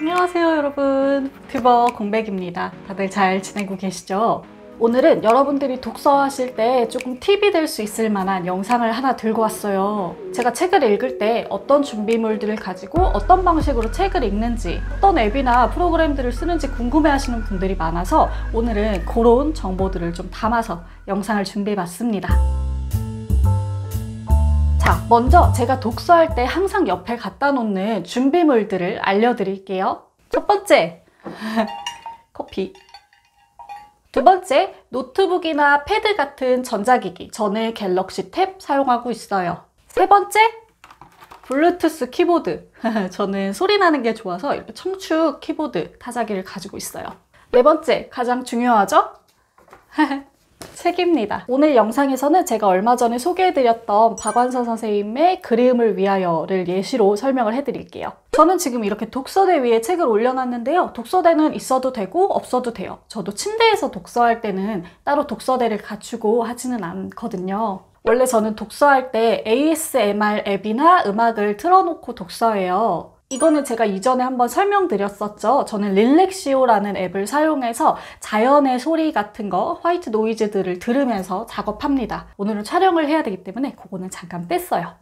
안녕하세요 여러분, 뷰버 공백입니다. 다들 잘 지내고 계시죠? 오늘은 여러분들이 독서하실 때 조금 팁이 될 수 있을 만한 영상을 하나 들고 왔어요. 제가 책을 읽을 때 어떤 준비물들을 가지고 어떤 방식으로 책을 읽는지, 어떤 앱이나 프로그램들을 쓰는지 궁금해 하시는 분들이 많아서 오늘은 그런 정보들을 좀 담아서 영상을 준비해 봤습니다. 자, 먼저 제가 독서할 때 항상 옆에 갖다 놓는 준비물들을 알려드릴게요. 첫 번째, 커피. 두 번째, 노트북이나 패드 같은 전자기기. 저는 갤럭시 탭 사용하고 있어요. 세 번째, 블루투스 키보드. 저는 소리 나는 게 좋아서 이렇게 청축 키보드 타자기를 가지고 있어요. 네 번째, 가장 중요하죠? 책입니다. 오늘 영상에서는 제가 얼마 전에 소개해드렸던 박완서 선생님의 그림을 위하여를 예시로 설명을 해드릴게요. 저는 지금 이렇게 독서대 위에 책을 올려놨는데요. 독서대는 있어도 되고 없어도 돼요. 저도 침대에서 독서할 때는 따로 독서대를 갖추고 하지는 않거든요. 원래 저는 독서할 때 ASMR 앱이나 음악을 틀어놓고 독서해요. 이거는 제가 이전에 한번 설명드렸었죠. 저는 릴렉시오라는 앱을 사용해서 자연의 소리 같은 거, 화이트 노이즈들을 들으면서 작업합니다. 오늘은 촬영을 해야 되기 때문에 그거는 잠깐 뺐어요.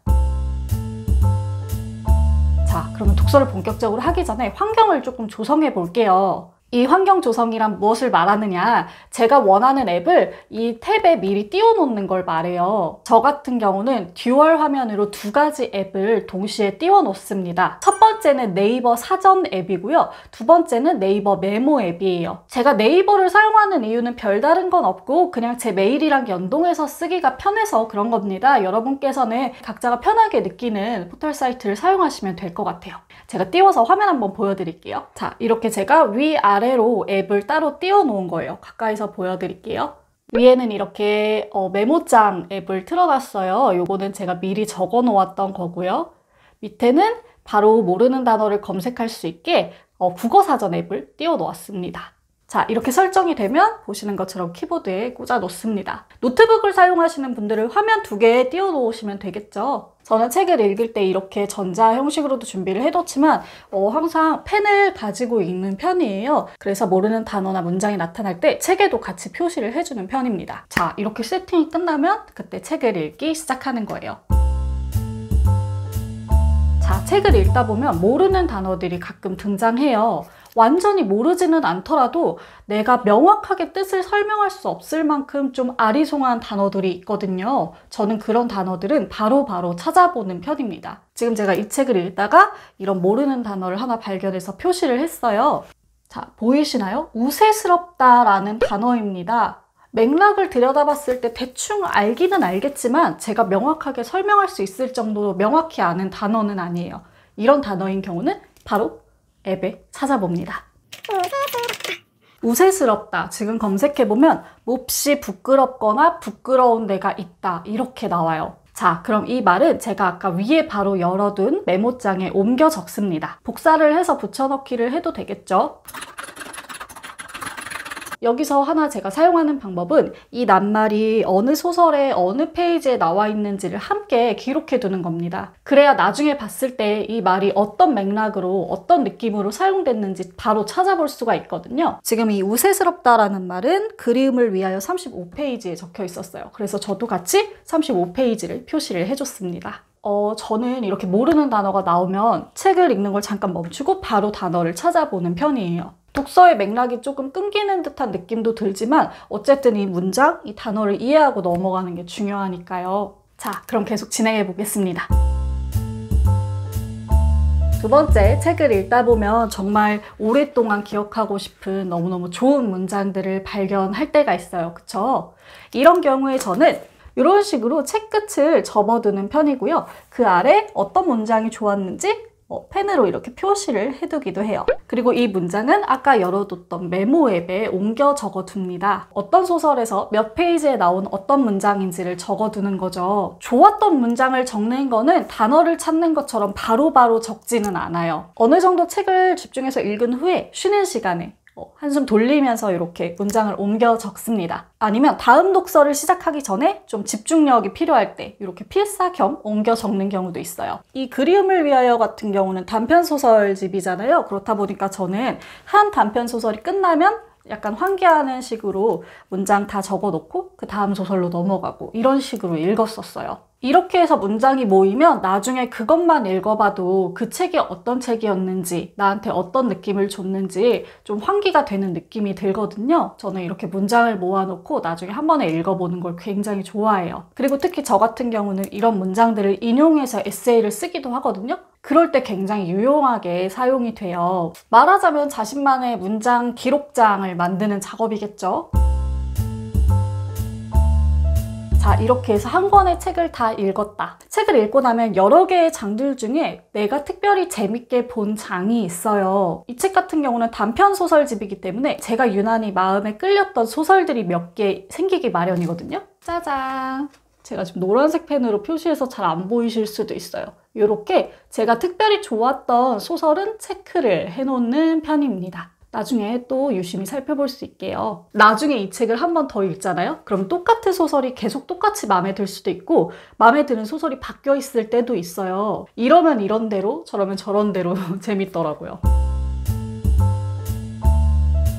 자, 그러면 독서를 본격적으로 하기 전에 환경을 조금 조성해 볼게요. 이 환경 조성이란 무엇을 말하느냐, 제가 원하는 앱을 이 탭에 미리 띄워놓는 걸 말해요. 저 같은 경우는 듀얼 화면으로 두 가지 앱을 동시에 띄워놓습니다. 첫 번째는 네이버 사전 앱이고요. 두 번째는 네이버 메모 앱이에요. 제가 네이버를 사용하는 이유는 별다른 건 없고 그냥 제 메일이랑 연동해서 쓰기가 편해서 그런 겁니다. 여러분께서는 각자가 편하게 느끼는 포털 사이트를 사용하시면 될 것 같아요. 제가 띄워서 화면 한번 보여드릴게요. 자, 이렇게 제가 위아래로 앱을 따로 띄워 놓은 거예요. 가까이서 보여드릴게요. 위에는 이렇게 메모장 앱을 틀어놨어요. 요거는 제가 미리 적어 놓았던 거고요. 밑에는 바로 모르는 단어를 검색할 수 있게 국어사전 앱을 띄워 놓았습니다. 자, 이렇게 설정이 되면 보시는 것처럼 키보드에 꽂아 놓습니다. 노트북을 사용하시는 분들은 화면 두 개에 띄워 놓으시면 되겠죠. 저는 책을 읽을 때 이렇게 전자 형식으로도 준비를 해뒀지만 항상 펜을 가지고 읽는 편이에요. 그래서 모르는 단어나 문장이 나타날 때 책에도 같이 표시를 해주는 편입니다. 자, 이렇게 세팅이 끝나면 그때 책을 읽기 시작하는 거예요. 자, 책을 읽다 보면 모르는 단어들이 가끔 등장해요. 완전히 모르지는 않더라도 내가 명확하게 뜻을 설명할 수 없을 만큼 좀 아리송한 단어들이 있거든요. 저는 그런 단어들은 바로바로 찾아보는 편입니다. 지금 제가 이 책을 읽다가 이런 모르는 단어를 하나 발견해서 표시를 했어요. 자, 보이시나요? 우세스럽다라는 단어입니다. 맥락을 들여다봤을 때 대충 알기는 알겠지만 제가 명확하게 설명할 수 있을 정도로 명확히 아는 단어는 아니에요. 이런 단어인 경우는 바로 앱에 찾아봅니다. 우세스럽다. 지금 검색해보면 몹시 부끄럽거나 부끄러운 데가 있다. 이렇게 나와요. 자, 그럼 이 말은 제가 아까 위에 바로 열어둔 메모장에 옮겨 적습니다. 복사를 해서 붙여넣기를 해도 되겠죠? 여기서 하나 제가 사용하는 방법은 이 낱말이 어느 소설의 어느 페이지에 나와 있는지를 함께 기록해 두는 겁니다. 그래야 나중에 봤을 때 이 말이 어떤 맥락으로 어떤 느낌으로 사용됐는지 바로 찾아볼 수가 있거든요. 지금 이 우세스럽다라는 말은 그림을 위하여 35페이지에 적혀 있었어요. 그래서 저도 같이 35페이지를 표시를 해줬습니다. 저는 이렇게 모르는 단어가 나오면 책을 읽는 걸 잠깐 멈추고 바로 단어를 찾아보는 편이에요. 독서의 맥락이 조금 끊기는 듯한 느낌도 들지만 어쨌든 이 문장, 이 단어를 이해하고 넘어가는 게 중요하니까요. 자, 그럼 계속 진행해 보겠습니다. 두 번째, 책을 읽다 보면 정말 오랫동안 기억하고 싶은 너무너무 좋은 문장들을 발견할 때가 있어요. 그쵸? 이런 경우에 저는 이런 식으로 책 끝을 접어두는 편이고요. 그 아래 어떤 문장이 좋았는지 펜으로 이렇게 표시를 해두기도 해요. 그리고 이 문장은 아까 열어뒀던 메모 앱에 옮겨 적어둡니다. 어떤 소설에서 몇 페이지에 나온 어떤 문장인지를 적어두는 거죠. 좋았던 문장을 적는 거는 단어를 찾는 것처럼 바로바로 적지는 않아요. 어느 정도 책을 집중해서 읽은 후에 쉬는 시간에 한숨 돌리면서 이렇게 문장을 옮겨 적습니다. 아니면 다음 독서를 시작하기 전에 좀 집중력이 필요할 때 이렇게 필사 겸 옮겨 적는 경우도 있어요. 이 그리움을 위하여 같은 경우는 단편소설집이잖아요. 그렇다 보니까 저는 한 단편소설이 끝나면 약간 환기하는 식으로 문장 다 적어놓고 그 다음 소설로 넘어가고 이런 식으로 읽었었어요. 이렇게 해서 문장이 모이면 나중에 그것만 읽어봐도 그 책이 어떤 책이었는지, 나한테 어떤 느낌을 줬는지 좀 환기가 되는 느낌이 들거든요. 저는 이렇게 문장을 모아놓고 나중에 한 번에 읽어보는 걸 굉장히 좋아해요. 그리고 특히 저 같은 경우는 이런 문장들을 인용해서 에세이를 쓰기도 하거든요. 그럴 때 굉장히 유용하게 사용이 돼요. 말하자면 자신만의 문장 기록장을 만드는 작업이겠죠. 자, 이렇게 해서 한 권의 책을 다 읽었다. 책을 읽고 나면 여러 개의 장들 중에 내가 특별히 재밌게 본 장이 있어요. 이 책 같은 경우는 단편 소설집이기 때문에 제가 유난히 마음에 끌렸던 소설들이 몇 개 생기기 마련이거든요. 짜잔! 제가 지금 노란색 펜으로 표시해서 잘 안 보이실 수도 있어요. 이렇게 제가 특별히 좋았던 소설은 체크를 해놓는 편입니다. 나중에 또 유심히 살펴볼 수 있게요. 나중에 이 책을 한 번 더 읽잖아요? 그럼 똑같은 소설이 계속 똑같이 마음에 들 수도 있고 마음에 드는 소설이 바뀌어 있을 때도 있어요. 이러면 이런 대로 저러면 저런 대로 재밌더라고요.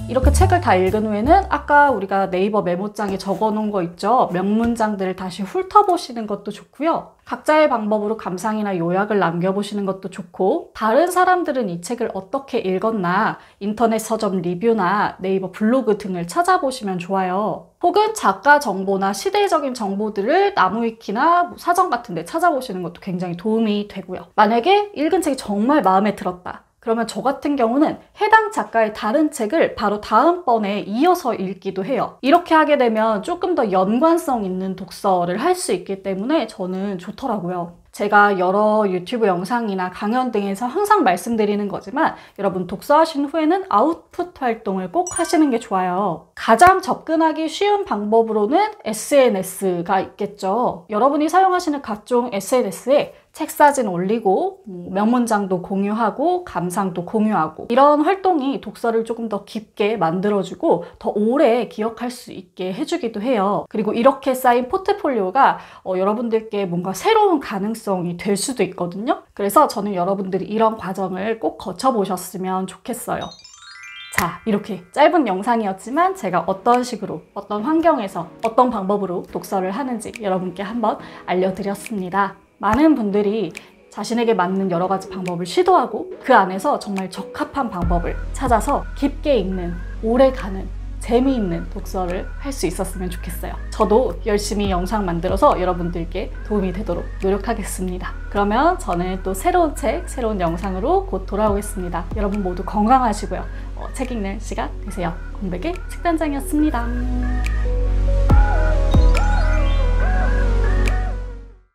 이렇게 책을 다 읽은 후에는 아까 우리가 네이버 메모장에 적어놓은 거 있죠? 명문장들을 다시 훑어보시는 것도 좋고요. 각자의 방법으로 감상이나 요약을 남겨보시는 것도 좋고, 다른 사람들은 이 책을 어떻게 읽었나 인터넷 서점 리뷰나 네이버 블로그 등을 찾아보시면 좋아요. 혹은 작가 정보나 시대적인 정보들을 나무위키나 사전 같은 데 찾아보시는 것도 굉장히 도움이 되고요. 만약에 읽은 책이 정말 마음에 들었다. 그러면 저 같은 경우는 해당 작가의 다른 책을 바로 다음번에 이어서 읽기도 해요. 이렇게 하게 되면 조금 더 연관성 있는 독서를 할 수 있기 때문에 저는 좋더라고요. 제가 여러 유튜브 영상이나 강연 등에서 항상 말씀드리는 거지만 여러분 독서하신 후에는 아웃풋 활동을 꼭 하시는 게 좋아요. 가장 접근하기 쉬운 방법으로는 SNS가 있겠죠. 여러분이 사용하시는 각종 SNS에 책 사진 올리고 명문장도 공유하고 감상도 공유하고 이런 활동이 독서를 조금 더 깊게 만들어주고 더 오래 기억할 수 있게 해주기도 해요. 그리고 이렇게 쌓인 포트폴리오가 여러분들께 뭔가 새로운 가능성이 될 수도 있거든요. 그래서 저는 여러분들이 이런 과정을 꼭 거쳐보셨으면 좋겠어요. 자, 이렇게 짧은 영상이었지만 제가 어떤 식으로, 어떤 환경에서, 어떤 방법으로 독서를 하는지 여러분께 한번 알려드렸습니다. 많은 분들이 자신에게 맞는 여러 가지 방법을 시도하고 그 안에서 정말 적합한 방법을 찾아서 깊게 읽는, 오래 가는, 재미있는 독서를 할 수 있었으면 좋겠어요. 저도 열심히 영상 만들어서 여러분들께 도움이 되도록 노력하겠습니다. 그러면 저는 또 새로운 책, 새로운 영상으로 곧 돌아오겠습니다. 여러분 모두 건강하시고요. 책 읽는 시간 되세요. 공백의 책단장이었습니다.